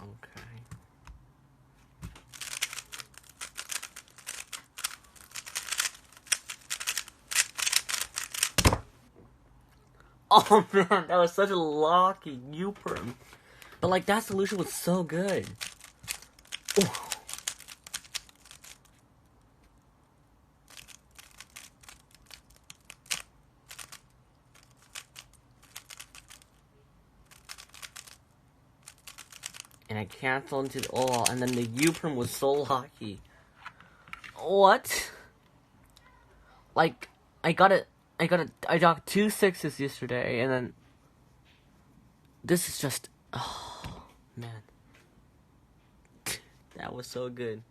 Okay. Oh man, that was such a locky U-perm. But like that solution was so good. Ooh. And I canceled into the and then the U-perm was so locky. What? Like I got 2 6s yesterday, and then this is just, oh man, that was so good.